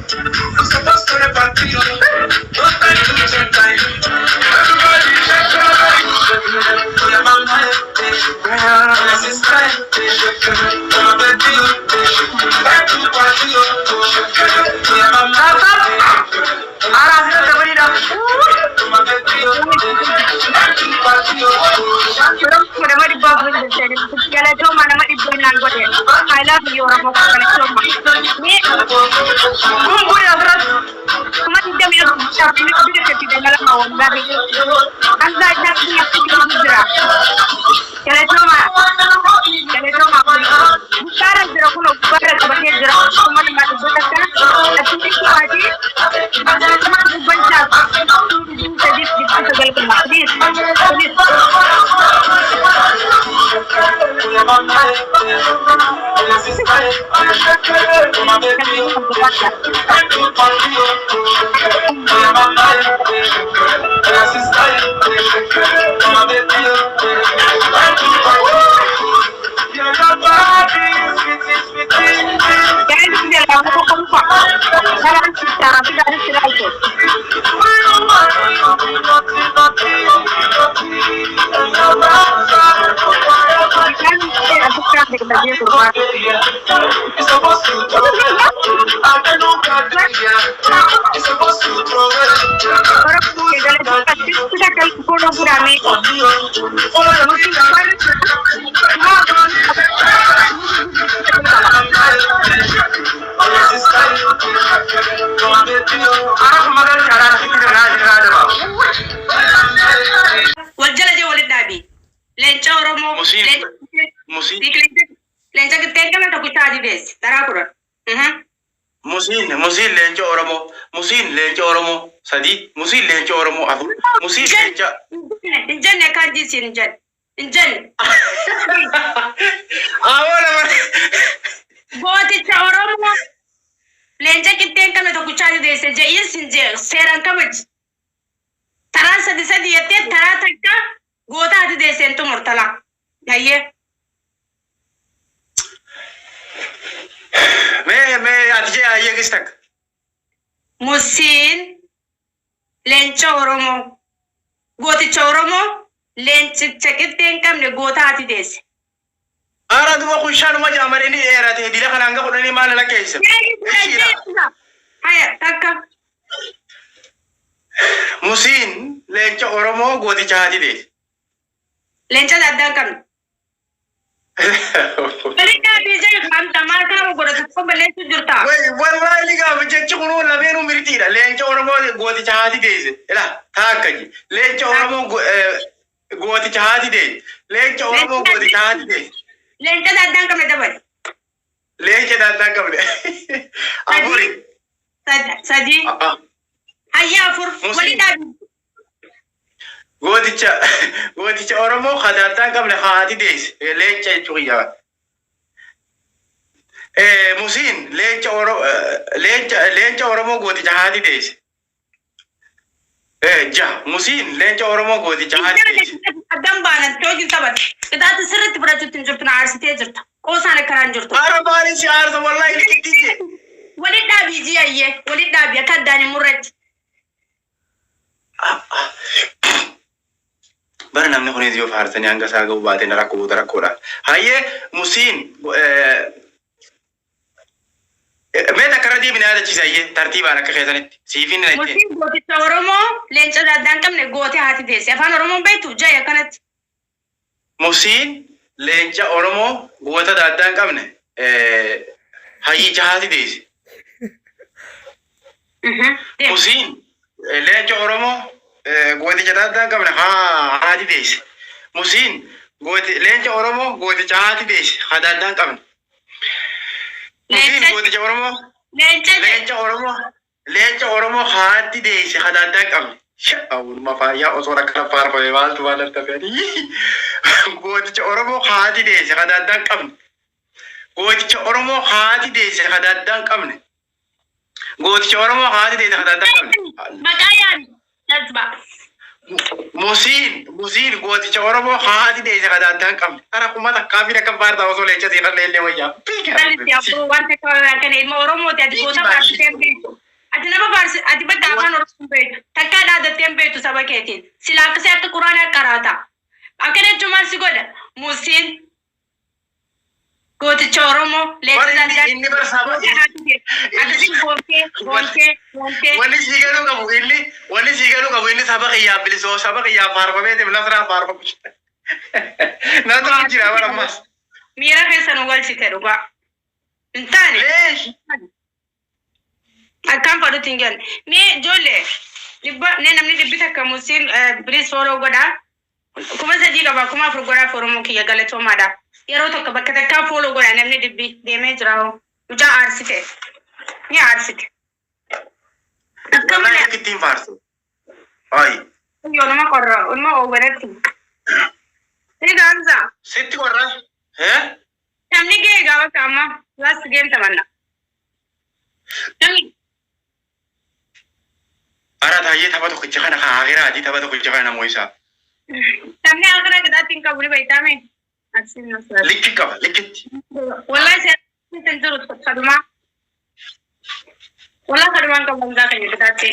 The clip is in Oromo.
I'm supposed to the party. Don't time to check time. Everybody check time. Yeah, my mind. This is time. My baby. Back to the party. Yeah, my mind. Arasnya terberi dah. My baby. Back to the party. Sudah mari bawa jadi. Kalau cuma nama ibu nanggut ya. I love you orang mau kena cuma. Ni, bumbu yang berat. Cuma tidak minum tapi ini tidak tidak dalam awam dari. Anda jangan yang tidak bergerak. Kalau cuma bukan gerak pun bukan sebagai gerak cuma di mata bukan. Tapi itu lagi. Cuma berbeza. Jadi kita segala kemas. Musin lenco oromo sadi musin lenco oromo aku musin lenca injan ne kan di sini injan awal boti cha oromo lenca kitten kan to kuchari dese je isinje seran kamaj taran sadi yete taratakka gota adi dese to murtala yaye me atje aye gistak musin lenca oromo goti cha oromo lenci chakitten kam ne gota ati dese ara duma kushanu ma jamare ni era te dile kana nga kodani mala la kaisa haya takka musin lenca oromo goti cha ati dese lenca daddan kam Mereka bisa kan tamar kan gua dah tuh beli sujurta. Woi, wallahi liga macam cakap la menu mirti dah. Lenca orang mau gua dicahati deh. Elah, tak kaji. Lenca orang mau gua dicahati deh. Lenca orang mau gua dicahati deh. Lenca datang ke mana? Lenca datang ke mana? Apuri. Sadi. Ayah apur. Wali dah. Godicha oromo khadatan kam khadi des lencha chuya musin lencha oromo godicha hadi des ja musin lencha oromo godicha hadi des adam banan togi tabat kedat sirrit brachutin jurtuna arsite jurta ko sane karan jurta arabani si arda wallahi kitije wali dabi ji ayye wali dabi tadani murrat bara namne khone dio farsani anga saga ubate na rakura haye musin meta karadi bina ada chisaye tartiba na khaytanit sifin na musin goti oromo lencha dadan kam ne goti hati dese afan oromo betu jaya kanat musin lencha oromo gota dadan kam ne hayi jahati dese musin lencha oromo goti dadan kam ne ha hadi dese musin goti lencha oromo goti jahati dese hadadan kam musin goti oromo lencha oromo hadi dese hadadan kam awul mafaya osora kala par hoye wal tu wal tafani goti oromo hadi dese hadadan kam goti oromo hadi dese hadadan kam ne goti oromo hadi dese hadadan kam magayan nazba Musiin gooticha Oromoo haati deesse kadhantaan qabdi. Ara kummata kaafina kan baartaa osoo leecha siirra leellee wayyaa. Dalitti abboo wanta kan ilma Oromooti ati goota faarsitee hin beektu. Ati nama faarsi ati badda afaan Oromoo hin beektu. Takkaa dhaadattee hin beektu saba keetiin. Silaa akkasii akka quraanaa qaraata. Akkana jechuun maal si godha? Musiin gooticha Oromoo leecha inni barsaaba akkasii goontee. wanni sii galuu qabu inni saba kiyyaaf bilisoo saba kiyyaaf faarfameetiif nasraa faarfamu. Naatu jira bara ammas. Miira keessa nu galchite dhugaa. Hin taane. Akkaan fadhutti hin galle. Mee ijoollee namni dhibbi takka musiin bilis fooloo godhaa. 3,000 qaba 4,000 godhaa Oromoo kiyya galatoomaadha. Yeroo tokko bakka takkaa fooloo godhaa namni dhibbi deemee jira hoo. Mucaa aarsite. Ni aarsite. Akkamitti ittiin faarsu? Ayi. Yoo nama qorra ilma oogganatti. Ni gaansa. Sitti qorra? Namni gahee gaafa kaama laasti gaheen tamanna. Namni. Ara taayee tapha tokkicha kana haa hiraati tapha tokkicha kana namoo isaa. Namni akkana gadaatti hin qabu ni beektaame. Likki qaba likkitti. Wallahi seeraan jiru kadumaa. Wallahi kadumaan qabu gaafa hin gadaatti.